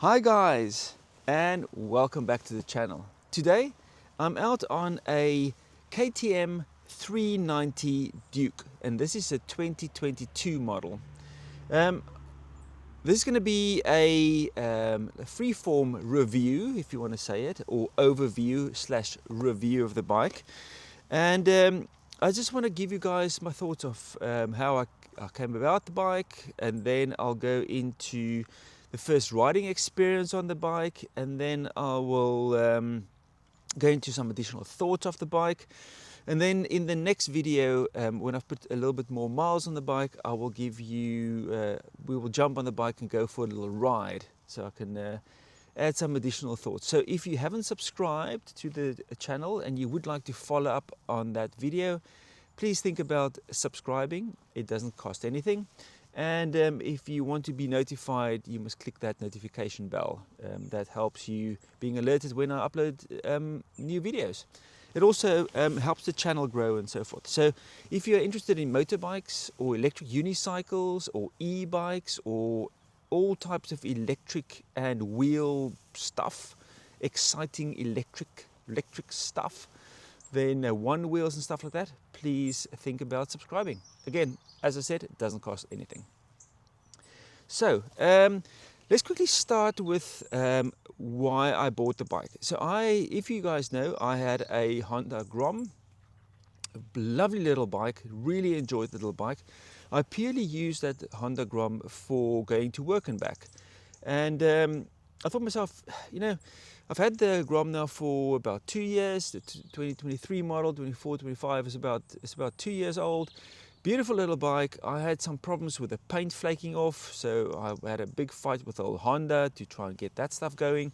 Hi guys, and welcome back to the channel. Today I'm out on a KTM 390 Duke, and this is a 2022 model. This is going to be a freeform review, if you want to say it, or overview slash review of the bike. And I just want to give you guys my thoughts of how I came about the bike, and then I'll go into the first riding experience on the bike, and then I will go into some additional thoughts of the bike. And then in the next video, when I've put a little bit more miles on the bike, I will give you, we will jump on the bike and go for a little ride, so I can add some additional thoughts. So if you haven't subscribed to the channel and you would like to follow up on that video, please think about subscribing. It doesn't cost anything. And if you want to be notified, you must click that notification bell. That helps you being alerted when I upload new videos. It also helps the channel grow and so forth. So if you're interested in motorbikes or electric unicycles or e-bikes or all types of electric and wheel stuff, exciting electric stuff, then one wheels and stuff like that, please think about subscribing. Again, as I said, it doesn't cost anything. So let's quickly start with why I bought the bike. So if you guys know, I had a Honda Grom, a lovely little bike, really enjoyed the little bike. I purely used that Honda Grom for going to work and back. And I thought to myself, you know, I've had the Grom now for about 2 years. The 2023 model, 24, 25 is about 2 years old. Beautiful little bike. I had some problems with the paint flaking off, so I had a big fight with old Honda to try and get that stuff going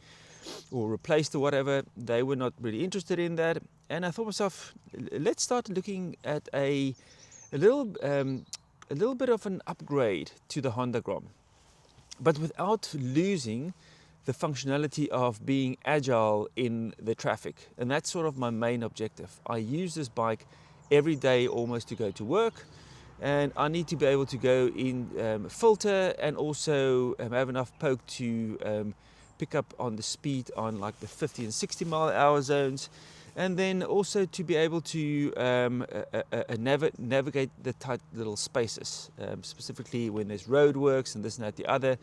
or replaced or whatever. They were not really interested in that, and I thought to myself, let's start looking at a little bit of an upgrade to the Honda Grom, but without losing the functionality of being agile in the traffic. And that's sort of my main objective. I use this bike every day almost to go to work, and I need to be able to go in filter and also have enough poke to pick up on the speed on like the 50 and 60 mile hour zones, and then also to be able to navigate the tight little spaces, specifically when there's roadworks and this and that the other,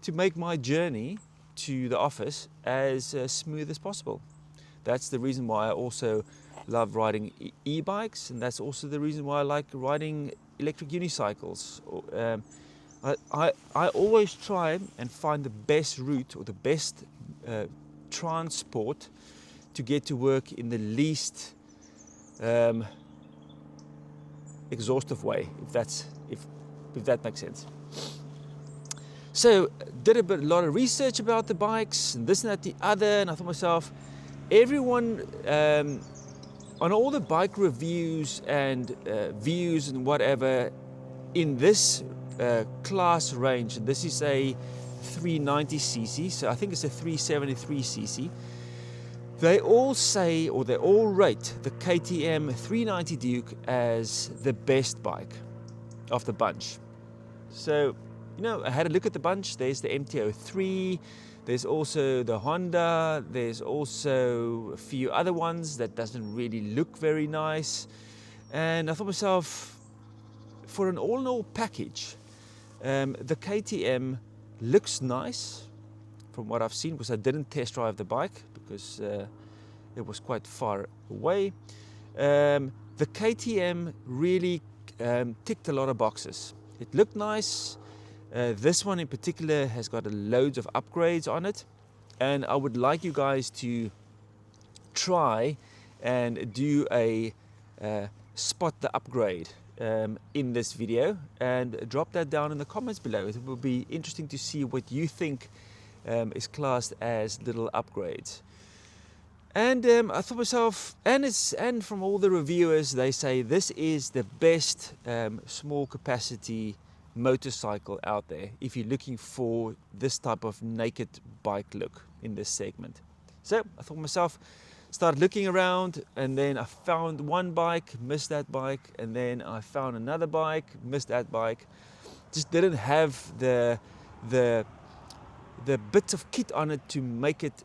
to make my journey to the office as smooth as possible. That's the reason why I also love riding e-bikes, and that's also the reason why I like riding electric unicycles. I always try and find the best route or the best transport to get to work in the least exhaustive way, if that makes sense. So did a lot of research about the bikes and this and that the other, and I thought to myself, everyone on all the bike reviews and views and whatever in this class range, and this is a 390cc, so I think it's a 373cc, they all say, or they all rate the KTM 390 Duke as the best bike of the bunch. So, you know, I had a look at the bunch. There's the MT-03, there's also the Honda, there's also a few other ones that doesn't really look very nice. And I thought to myself, for an all-in-all package, the KTM looks nice from what I've seen, because I didn't test drive the bike because it was quite far away. The KTM really ticked a lot of boxes. It looked nice. This one in particular has got loads of upgrades on it, and I would like you guys to try and do a spot the upgrade in this video, and drop that down in the comments below. It will be interesting to see what you think is classed as little upgrades. And I thought to myself, and from all the reviewers, they say this is the best small capacity motorcycle out there if you're looking for this type of naked bike look in this segment. So I thought to myself, started looking around, and then I found one bike, missed that bike, and then I found another bike, missed that bike. Just didn't have the the bits of kit on it to make it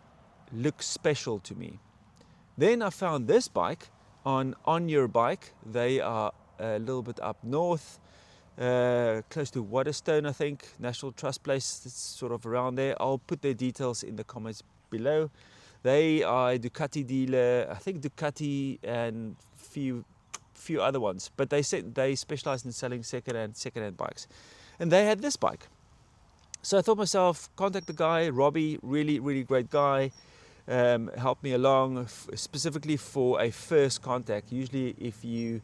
look special to me. Then I found this bike on ONYERBIKE. They are a little bit up north, close to Waterstone, I think, National Trust Place. It's sort of around there. I'll put their details in the comments below. They are a Ducati dealer, I think Ducati and few other ones, but they said they specialize in selling second-hand bikes, and they had this bike. So I thought myself, contact the guy, Robbie, really great guy, helped me along, specifically for a first contact. Usually if you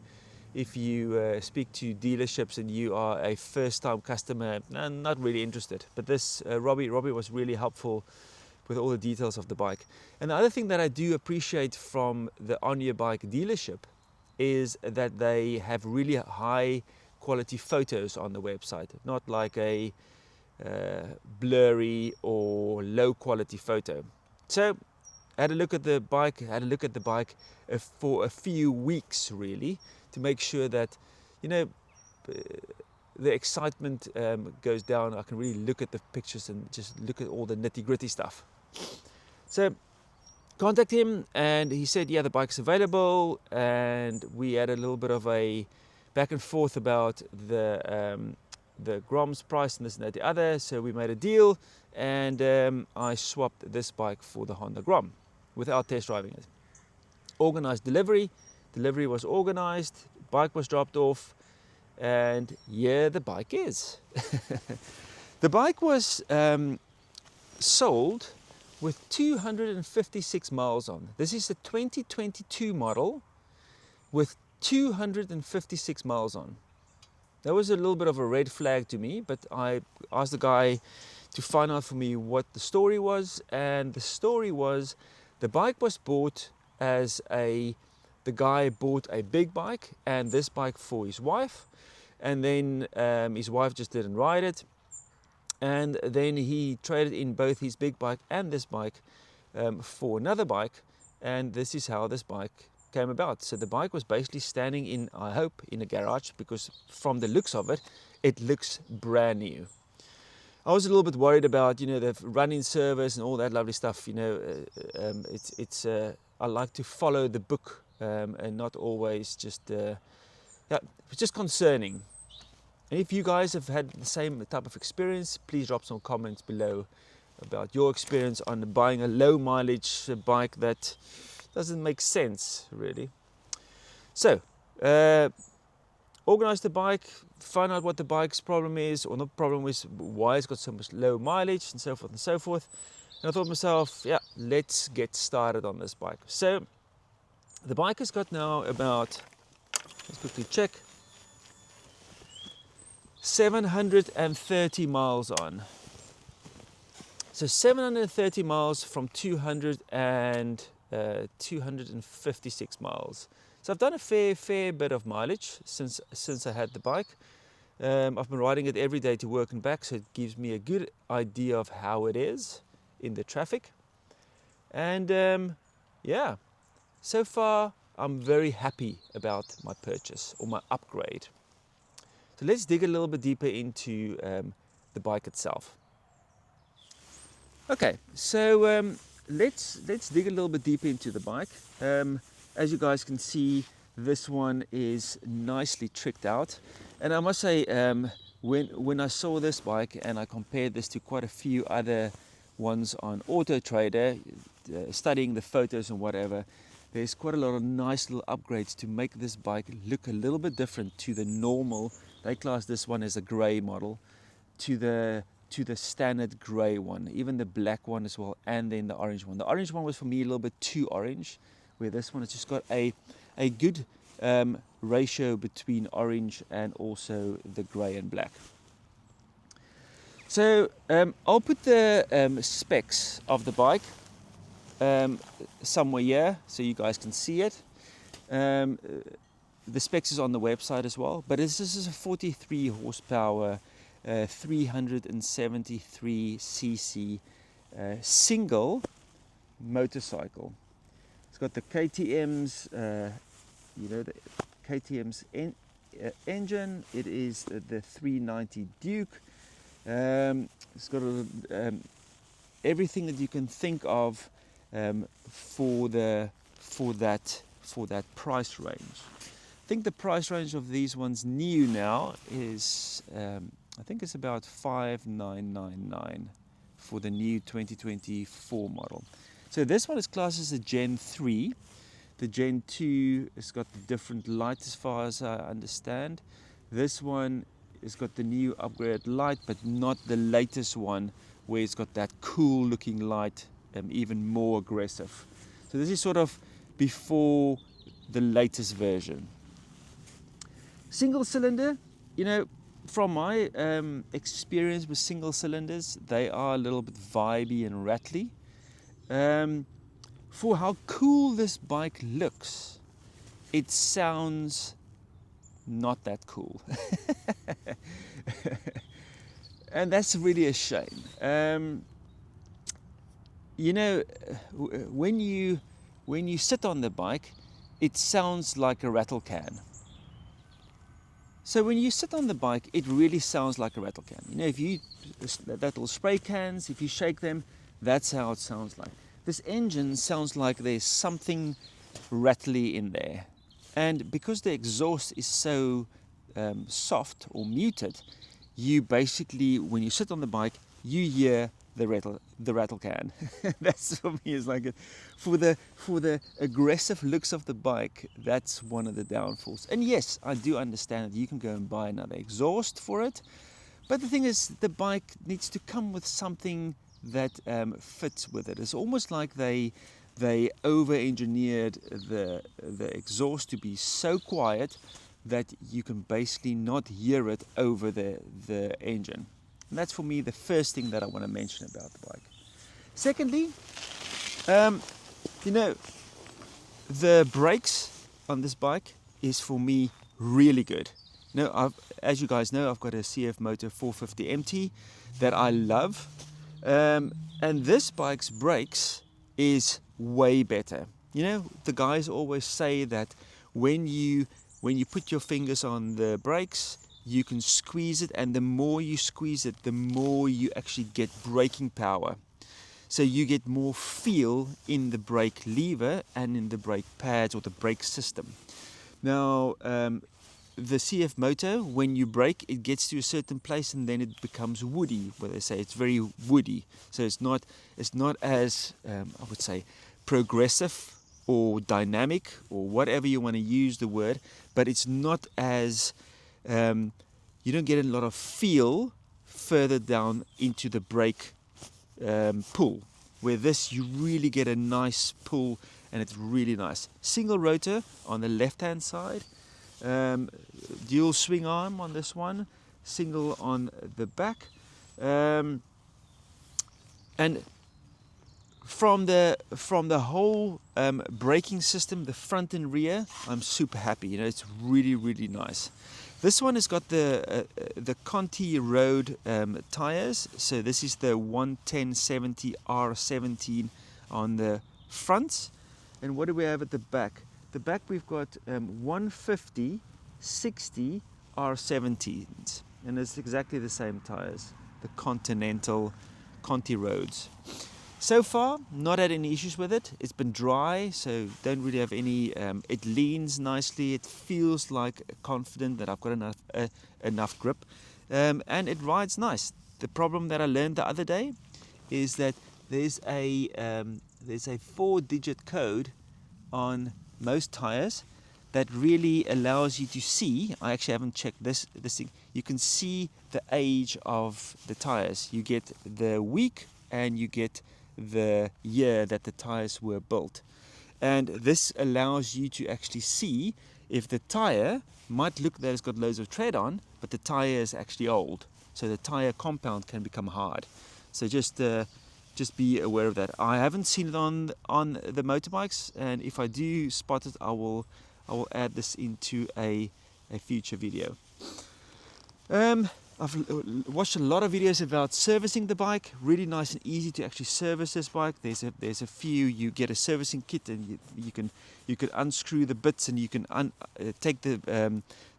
speak to dealerships and you are a first-time customer, not really interested, but this Robbie was really helpful with all the details of the bike. And the other thing that I do appreciate from the ONYERBIKE dealership is that they have really high quality photos on the website, not like a blurry or low quality photo. So I had a look at the bike, for a few weeks really, to make sure that, you know, the excitement goes down. I can really look at the pictures and just look at all the nitty-gritty stuff. So contact him, and he said, yeah, the bike's available, and we had a little bit of a back and forth about the Grom's price and this and that the other. So we made a deal, and I swapped this bike for the Honda Grom without test driving it. Organized delivery was organized, bike was dropped off, and yeah, the bike is. The bike was sold with 256 miles on. This is a 2022 model with 256 miles on. That was a little bit of a red flag to me, but I asked the guy to find out for me what the story was, and the story was the bike was bought as the guy bought a big bike and this bike for his wife, and then his wife just didn't ride it, and then he traded in both his big bike and this bike for another bike, and this is how this bike came about. So the bike was basically standing in, I hope, in a garage, because from the looks of it, it looks brand new. I was a little bit worried about, you know, the running service and all that lovely stuff. You know, I like to follow the book and not always just, it's just concerning. And if you guys have had the same type of experience, please drop some comments below about your experience on buying a low mileage bike that doesn't make sense really. So organize the bike, find out what the bike's problem is, or not problem is, why it's got so much low mileage, and so forth and so forth. And I thought to myself, yeah, let's get started on this bike. So the bike has got now about, let's quickly check, 730 miles on. So 730 miles from 256 miles. So I've done a fair bit of mileage since I had the bike. I've been riding it every day to work and back, so it gives me a good idea of how it is in the traffic. And yeah, so far I'm very happy about my purchase or my upgrade. So let's dig a little bit deeper into the bike itself. Okay, so let's dig a little bit deeper into the bike. As you guys can see, this one is nicely tricked out, and I must say, when I saw this bike and I compared this to quite a few other ones on Auto Trader, studying the photos and whatever, there's quite a lot of nice little upgrades to make this bike look a little bit different to the normal. They class this one as a grey model, to the standard grey one, even the black one as well, and then the orange one. The orange one was for me a little bit too orange, where this one has just got a good ratio between orange and also the grey and black. So I'll put the specs of the bike somewhere here so you guys can see it. The specs is on the website as well, but this is a 43 horsepower 373 cc single motorcycle. It's got the KTM's, the KTM's engine. It is the 390 Duke. It's got a everything that you can think of for that price range. I think the price range of these ones new now is I think it's about $5,999 for the new 2024 model. So this one is classed as a Gen 3. The Gen 2 has got the different light as far as I understand. This one has got the new upgraded light, but not the latest one where it's got that cool looking light, even more aggressive. So this is sort of before the latest version. Single cylinder, you know, from my experience with single cylinders, they are a little bit vibey and rattly. For how cool this bike looks, it sounds not that cool. And that's really a shame. You know, when you sit on the bike, it sounds like a rattle can. So when you sit on the bike, it really sounds like a rattle can. You know, if you, that little spray cans, if you shake them, that's how it sounds like. This engine sounds like there's something rattly in there. And because the exhaust is so soft or muted, you basically, when you sit on the bike, you hear the rattle can. That's for me is like it. For the aggressive looks of the bike, that's one of the downfalls. And yes, I do understand that you can go and buy another exhaust for it, but the thing is, the bike needs to come with something that fits with it. It's almost like they over-engineered the exhaust to be so quiet that you can basically not hear it over the engine. And that's for me the first thing that I want to mention about the bike. Secondly, you know, the brakes on this bike is for me really good. Now, as you guys know, I've got a CF Moto 450 MT that I love, and this bike's brakes is way better. You know, the guys always say that when you put your fingers on the brakes, you can squeeze it, and the more you squeeze it, the more you actually get braking power. So you get more feel in the brake lever and in the brake pads or the brake system. Now, the CF Moto, when you brake, it gets to a certain place and then it becomes woody, where they say it's very woody. So it's not as, I would say, progressive or dynamic or whatever you want to use the word, but it's not as, you don't get a lot of feel further down into the brake pull, where this you really get a nice pull and it's really nice. Single rotor on the left hand side, dual swing arm on this one, single on the back, and from the whole braking system, the front and rear, I'm super happy. You know, it's really nice. This one has got the Conti Road tires. So this is the 110/70 R17 on the front. And what do we have at the back? The back we've got 150/60 R17s, and it's exactly the same tires, the Continental Conti Roads. So far, not had any issues with it. It's been dry, so don't really have any. It leans nicely. It feels like confident that I've got enough grip, and it rides nice. The problem that I learned the other day is that there's a 4-digit code on most tires that really allows you to see. I actually haven't checked this thing. You can see the age of the tires. You get the week and you get the year that the tires were built, and this allows you to actually see if the tire might look that it's got loads of tread on, but the tire is actually old, so the tire compound can become hard. So just be aware of that. I haven't seen it on the motorbikes, and if I do spot it, I will add this into a future video. I've watched a lot of videos about servicing the bike. Really nice and easy to actually service this bike. There's a few. You get a servicing kit, and you can unscrew the bits, and you can take the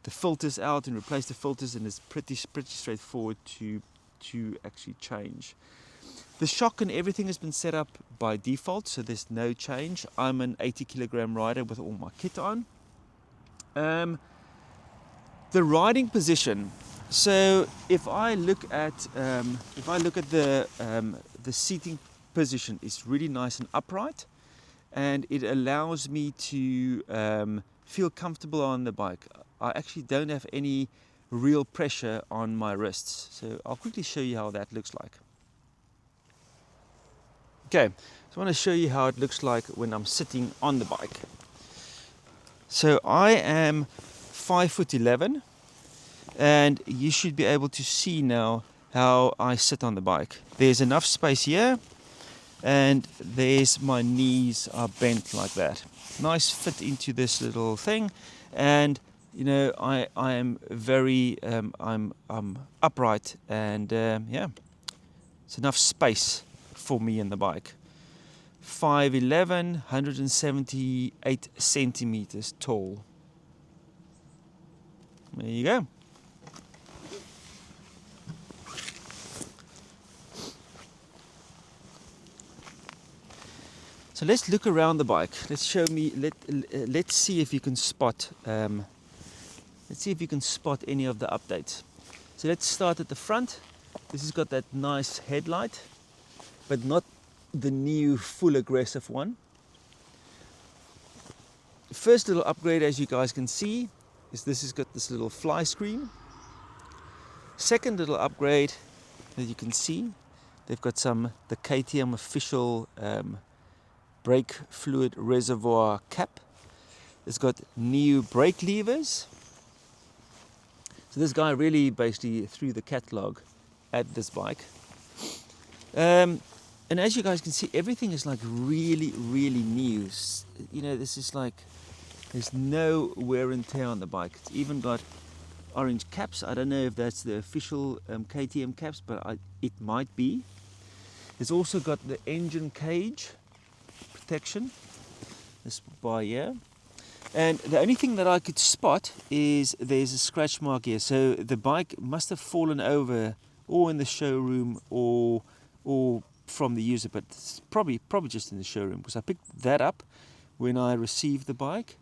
filters out and replace the filters, and it's pretty straightforward to actually change. The shock and everything has been set up by default, so there's no change. I'm an 80 kilogram rider with all my kit on. The riding position. So if I look at the seating position, it's really nice and upright, and it allows me to feel comfortable on the bike. I actually don't have any real pressure on my wrists. So I'll quickly show you how that looks like. Okay, so I want to show you how it looks like when I'm sitting on the bike. So I am 5'11", and you should be able to see now how I sit on the bike. There's enough space here, and there's my knees are bent like that. Nice fit into this little thing, and you know I am very I'm upright, and yeah, it's enough space for me in the bike. 5'11", 178 centimeters tall. There you go. So let's look around the bike. Let's see if you can spot any of the updates. So let's start at the front. This has got that nice headlight, but not the new full aggressive one. The first little upgrade, as you guys can see, is this has got this little fly screen. Second little upgrade that you can see, they've got the KTM official brake fluid reservoir cap. It's got new brake levers. So this guy really basically threw the catalog at this bike. And as you guys can see, everything is like really new. You know, this is like, there's no wear and tear on the bike. It's even got orange caps. I don't know if that's the official KTM caps, but it might be. It's also got the engine cage protection, this bar here. And the only thing that I could spot is there's a scratch mark here. So the bike must have fallen over, or in the showroom, or from the user, but it's probably just in the showroom, because I picked that up when I received the bike.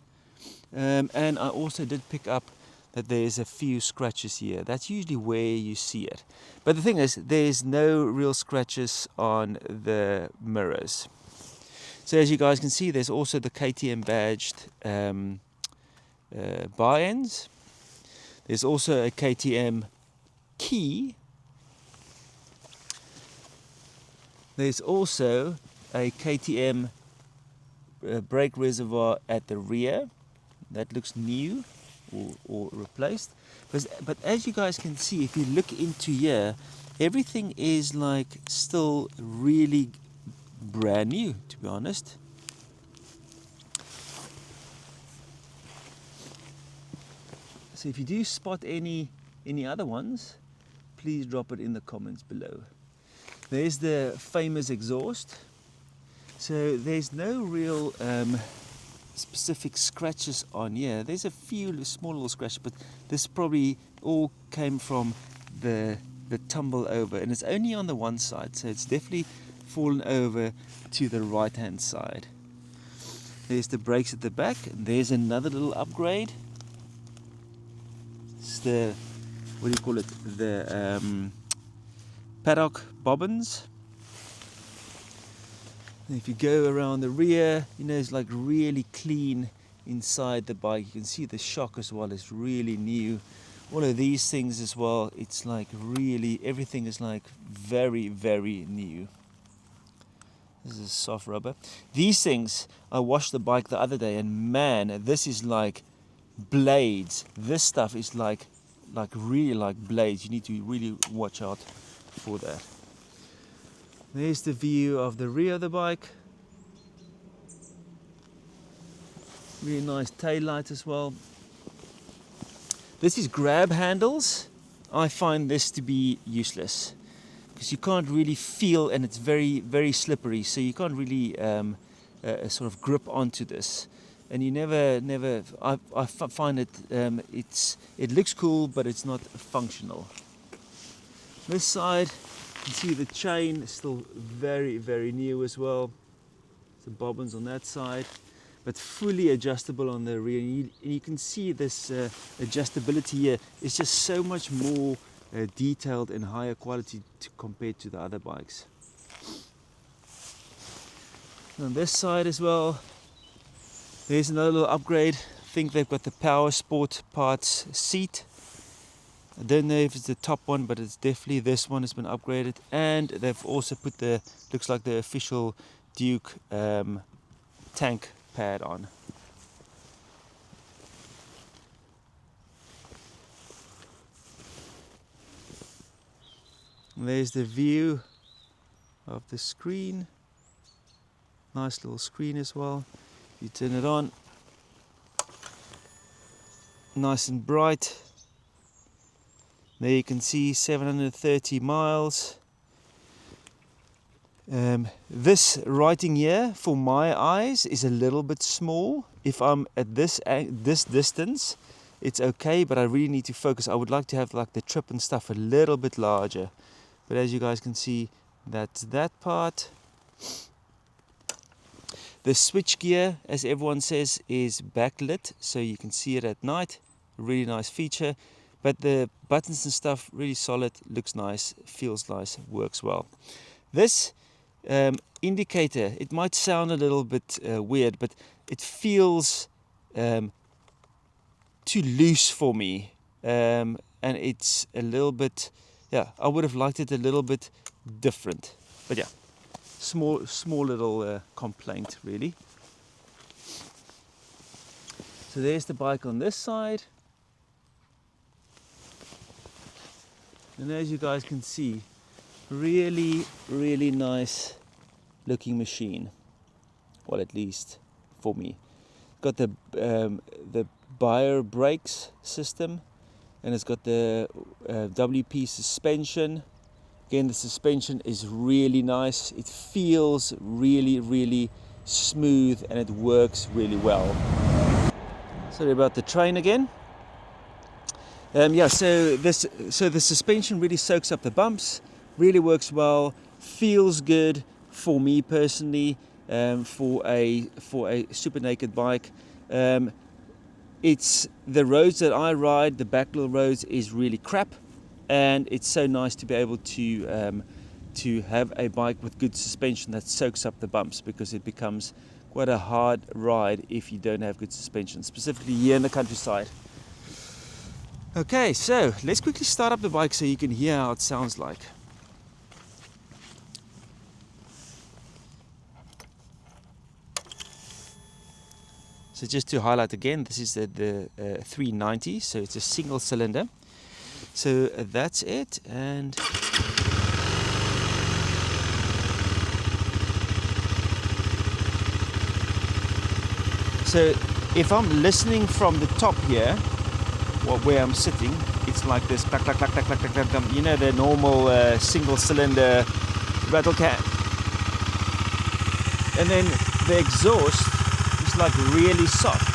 And I also did pick up that there's a few scratches here. That's usually where you see it. But the thing is, there's no real scratches on the mirrors. So as you guys can see, there's also the KTM badged bar ends. There's also a KTM key. There's also a KTM brake reservoir at the rear. That looks new or replaced. But as you guys can see, if you look into here, everything is like still really brand new, to be honest. So if you do spot any other ones, please drop it in the comments below. There's the famous exhaust. So there's no real specific scratches on here. There's a few small little scratches, but this probably all came from the tumble over, and it's only on the one side, so it's definitely fallen over to the right hand side. There's the brakes at the back, and there's another little upgrade. It's the, what do you call it, the paddock bobbins. And if you go around the rear, you know, it's like really clean inside the bike. You can see the shock as well is really new. All of these things as well, it's like really, everything is like very new. This is soft rubber. These things, I washed the bike the other day, and man, this is like blades. This stuff is like really like blades. You need to really watch out for that. There's the view of the rear of the bike. Really nice tail light as well. This is grab handles. I find this to be useless because you can't really feel, and it's very slippery, so you can't really sort of grip onto this, and you never I find it it looks cool, but it's not functional. This side, You can see the chain is still very, very new as well. Some bobbins on that side, but fully adjustable on the rear. And you can see this adjustability here is just so much more detailed and higher quality compared to the other bikes. And on this side as well, there's another little upgrade. I think they've got the Power Sport Parts seat. I don't know if it's the top one, but it's definitely this one has been upgraded. And they've also put the, looks like the official Duke tank pad on. And there's the view of the screen. Nice little screen as well. You turn it on, nice and bright. There you can see 730 miles. This writing here, for my eyes, is a little bit small. If I'm at this distance, it's okay, but I really need to focus. I would like to have like the trip and stuff a little bit larger. But as you guys can see, that's that part. The switch gear, as everyone says, is backlit, so you can see it at night. Really nice feature. But the buttons and stuff, really solid, looks nice, feels nice, works well. This indicator, it might sound a little bit weird, but it feels too loose for me. And it's a little bit, yeah, I would have liked it a little bit different. But yeah, small little complaint really. So there's the bike on this side. And as you guys can see, really, really nice looking machine. Well, at least for me. Got the Bayer brakes system, and it's got the WP suspension. Again, the suspension is really nice. It feels really, really smooth, and it works really well. Sorry about the train again. Yeah, so the suspension really soaks up the bumps, really works well, feels good for me personally, for a super naked bike. It's the roads that I ride, the backhill roads, is really crap, and it's so nice to be able to have a bike with good suspension that soaks up the bumps, because it becomes quite a hard ride if you don't have good suspension, specifically here in the countryside. Okay, so let's quickly start up the bike so you can hear how it sounds like. So just to highlight again, this is the 390, so it's a single cylinder. So that's it, and so if I'm listening from the top here, where I'm sitting, it's like this, clack, clack, clack, clack, clack, clack, clack, you know, the normal single cylinder rattle can. And then the exhaust is like really soft.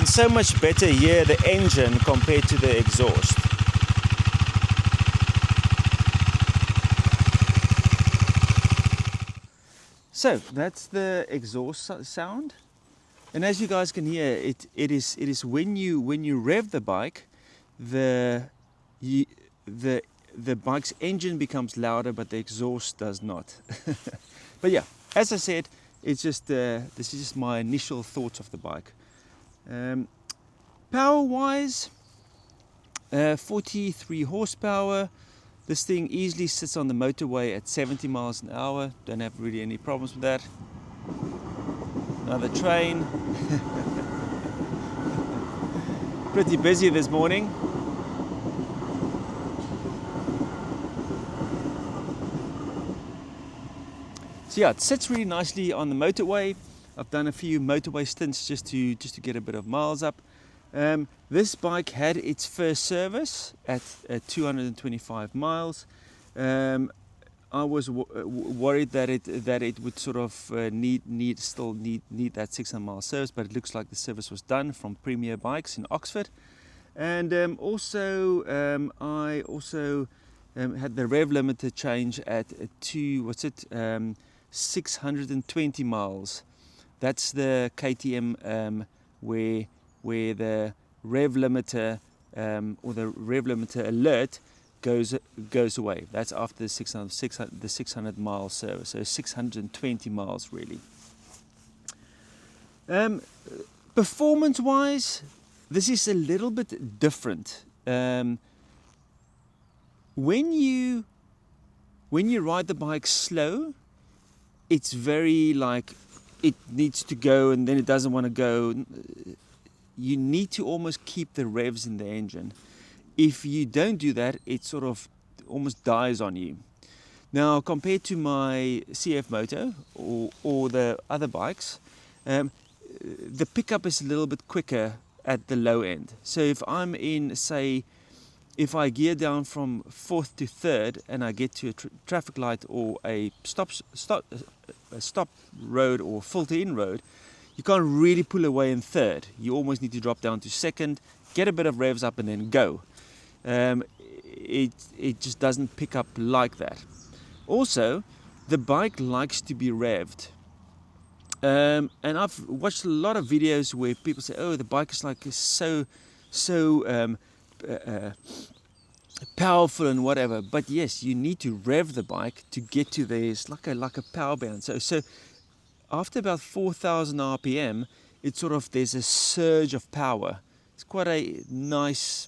So much better hear the engine compared to the exhaust. So that's the exhaust sound, and as you guys can hear, it is when you rev the bike, the bike's engine becomes louder, but the exhaust does not. But yeah, as I said, it's just this is just my initial thoughts of the bike. Power wise, 43 horsepower. This thing easily sits on the motorway at 70 miles an hour. Don't have really any problems with that. Another train. pretty busy this morning. So yeah, it sits really nicely on the motorway. I've done a few motorway stints just to get a bit of miles up. This bike had its first service at 225 miles. I was worried that it would sort of need that 600 mile service, but it looks like the service was done from Premier Bikes in Oxford. And I also had the rev limiter change at 620 miles. That's the KTM where the rev limiter or the rev limiter alert goes away. That's after the 600 mile service, so 620 miles really. Performance wise, this is a little bit different. When you ride the bike slow, it's very like it needs to go and then it doesn't want to go. You need to almost keep the revs in the engine. If you don't do that, it sort of almost dies on you. Now, compared to my CF Moto or the other bikes, the pickup is a little bit quicker at the low end. So if I'm in, say, if I gear down from 4th to 3rd and I get to a traffic light or a stop road or filter in road, you can't really pull away in 3rd. You almost need to drop down to 2nd, get a bit of revs up and then go. It just doesn't pick up like that. Also, the bike likes to be revved. And I've watched a lot of videos where people say, oh, the bike is like so powerful and whatever, but yes, you need to rev the bike to get to there. It's like a power band. So after about 4,000 RPM, it's sort of, there's a surge of power. It's quite a nice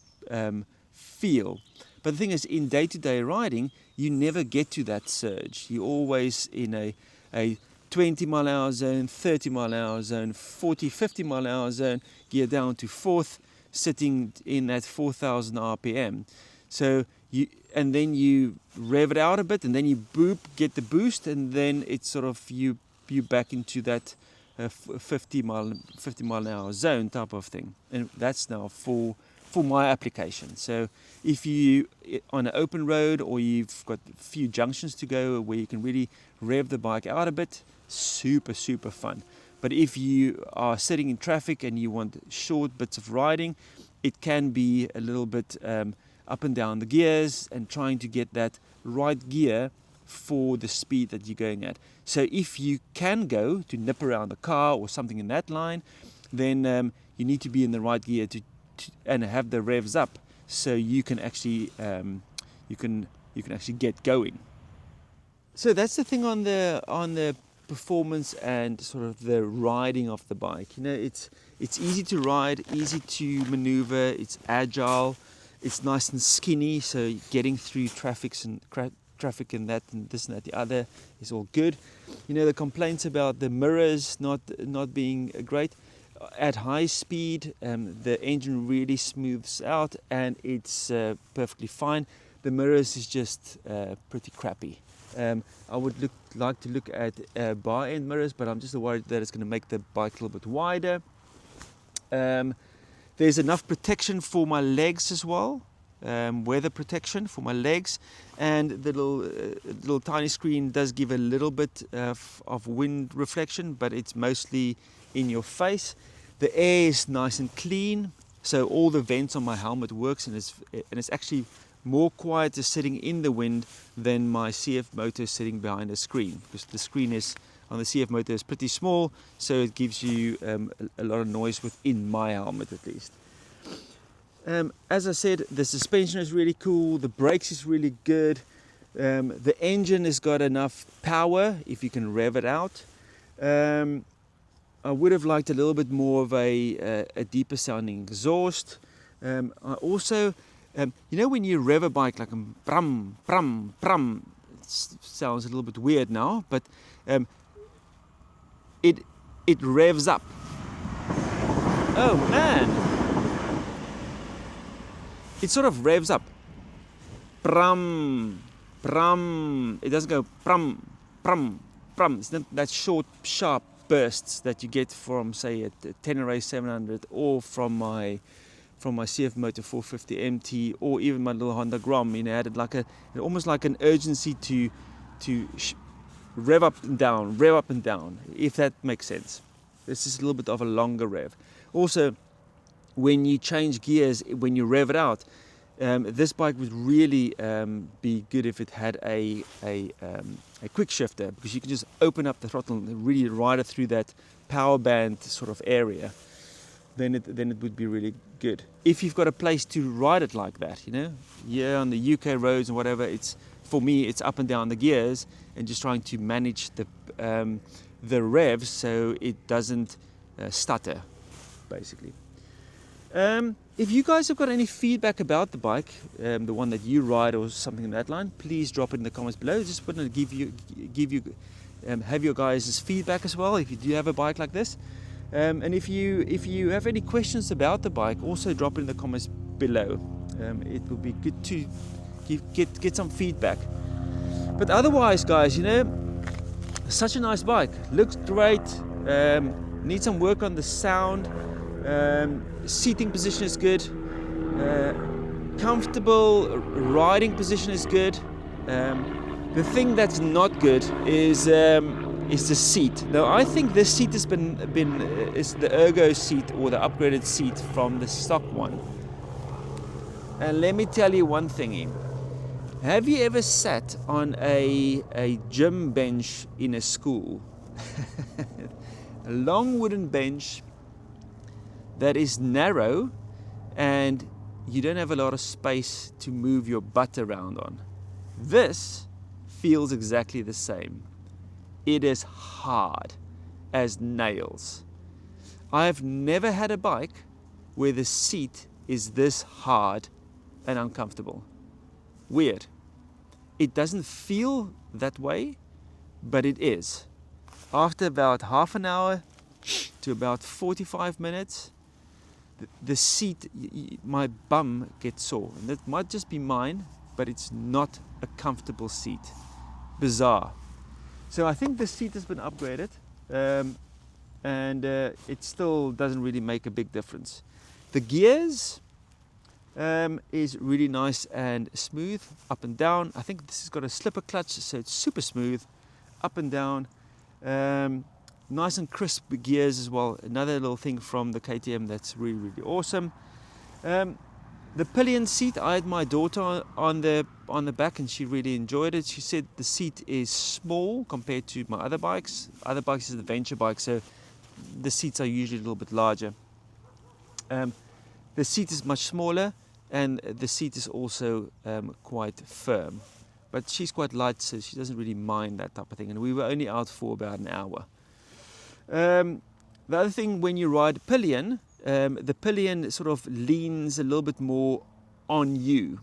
feel. But the thing is, in day-to-day riding, you never get to that surge. You're always in a 20 mile an hour zone, 30 mile an hour zone, 40, 50 mile an hour zone, gear down to 4th, sitting in at 4,000 RPM. So and then you rev it out a bit, and then you get the boost, and then it's sort of you back into that 50 mile an hour zone type of thing. And that's now for my application. So if you on an open road or you've got a few junctions to go where you can really rev the bike out a bit, super fun. But if you are sitting in traffic and you want short bits of riding, it can be a little bit up and down the gears and trying to get that right gear for the speed that you're going at. So if you can go to nip around the car or something in that line, then you need to be in the right gear to and have the revs up, so you can actually you can actually get going. So that's the thing on the performance and sort of the riding of the bike. You know, it's easy to ride, easy to maneuver, it's agile, it's nice and skinny, so getting through traffic and that and this and that the other is all good. You know, the complaints about the mirrors not being great. At high speed, the engine really smooths out and it's perfectly fine. The mirrors is just pretty crappy. I would like to look at bar end mirrors, but I'm just worried that it's going to make the bike a little bit wider. There's enough protection for my legs as well, weather protection for my legs, and the little tiny screen does give a little bit of wind reflection, but it's mostly in your face. The air is nice and clean, so all the vents on my helmet works, and it's actually more quieter sitting in the wind than my CF Moto sitting behind a screen, because the screen is on the CF Moto is pretty small, so it gives you a lot of noise within my helmet at least. As I said, the suspension is really cool, the brakes is really good, the engine has got enough power if you can rev it out. I would have liked a little bit more of a deeper sounding exhaust. I also, you know, when you rev a bike like a prum, prum, prum, it sounds a little bit weird now, but it revs up. Oh man! it sort of revs up. Prum, prum. It doesn't go prum, prum, prum. It's not that short, sharp bursts that you get from, say, a Tenere 700 or from my CF Motor 450 MT or even my little Honda Grom. You know, it had like almost like an urgency to rev up and down, if that makes sense. This is a little bit of a longer rev. Also, when you change gears, when you rev it out, this bike would really be good if it had a quick shifter, because you can just open up the throttle and really ride it through that power band sort of area. Then it would be really good. If you've got a place to ride it like that, you know, yeah, on the UK roads and whatever, for me it's up and down the gears and just trying to manage the revs so it doesn't stutter, basically. If you guys have got any feedback about the bike, the one that you ride or something in that line, please drop it in the comments below. Just want to have your guys' feedback as well if you do have a bike like this. And if you have any questions about the bike, also drop it in the comments below. It will be good to get some feedback. But otherwise, guys, you know, such a nice bike. Looks great. Needs some work on the sound. Seating position is good. Comfortable riding position is good. The thing that's not good is the seat. Now, I think this seat has is the Ergo seat or the upgraded seat from the stock one. And let me tell you one thingy. Have you ever sat on a gym bench in a school? A long wooden bench that is narrow and you don't have a lot of space to move your butt around on. This feels exactly the same. It is hard as nails. I've never had a bike where the seat is this hard and uncomfortable. Weird. It doesn't feel that way, but it is. After about half an hour to about 45 minutes, the seat, my bum gets sore. And that might just be mine, but it's not a comfortable seat. Bizarre. So I think the seat has been upgraded, and it still doesn't really make a big difference. The gears is really nice and smooth, up and down. I think this has got a slipper clutch, so it's super smooth, up and down. Nice and crisp gears as well. Another little thing from the KTM that's really, really awesome. The pillion seat, I had my daughter on the back and she really enjoyed it. She said the seat is small compared to my other bikes. Other bikes is the venture bike, so the seats are usually a little bit larger. The seat is much smaller and the seat is also quite firm. But she's quite light, so she doesn't really mind that type of thing. And we were only out for about an hour. The other thing, when you ride pillion, the pillion sort of leans a little bit more on you.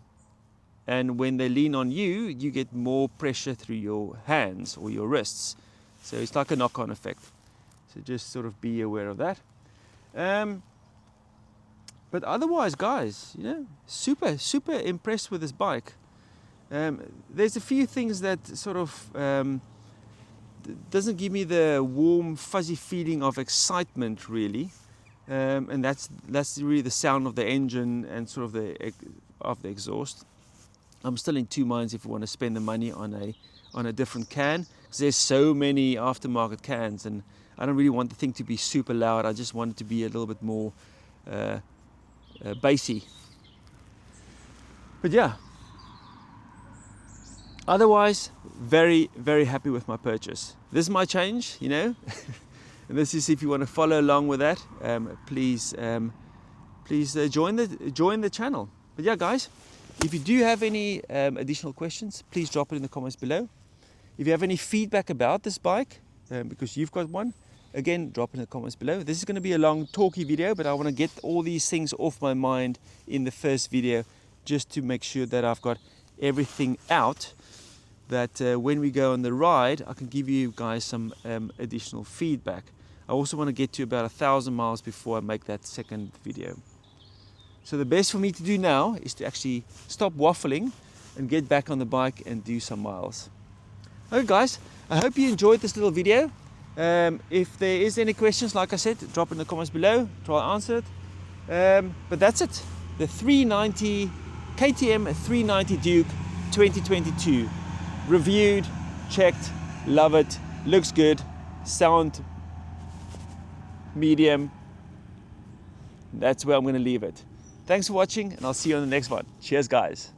And when they lean on you, you get more pressure through your hands or your wrists. So it's like a knock-on effect. So just sort of be aware of that. But otherwise, guys, you know, super, super impressed with this bike. There's a few things that sort of doesn't give me the warm, fuzzy feeling of excitement, really. And that's really the sound of the engine and sort of the exhaust. I'm still in two minds if you want to spend the money on a different can, because there's so many aftermarket cans, and I don't really want the thing to be super loud. I just want it to be a little bit more bassy. But yeah, otherwise, very, very happy with my purchase. This is my change, you know. And this is, if you want to follow along with that, please join the channel. But yeah, guys, if you do have any additional questions, please drop it in the comments below. If you have any feedback about this bike, because you've got one, again, drop it in the comments below. This is going to be a long talky video, but I want to get all these things off my mind in the first video, just to make sure that I've got everything out, that when we go on the ride, I can give you guys some additional feedback. I also want to get to about 1,000 miles before I make that second video. So the best for me to do now is to actually stop waffling and get back on the bike and do some miles. Okay guys, I hope you enjoyed this little video. If there is any questions, like I said, drop in the comments below, try to answer it. But that's it. The 390 KTM 390 Duke 2022. Reviewed, checked, love it, looks good, sound medium. That's where I'm going to leave it. Thanks for watching, and I'll see you on the next one. Cheers guys.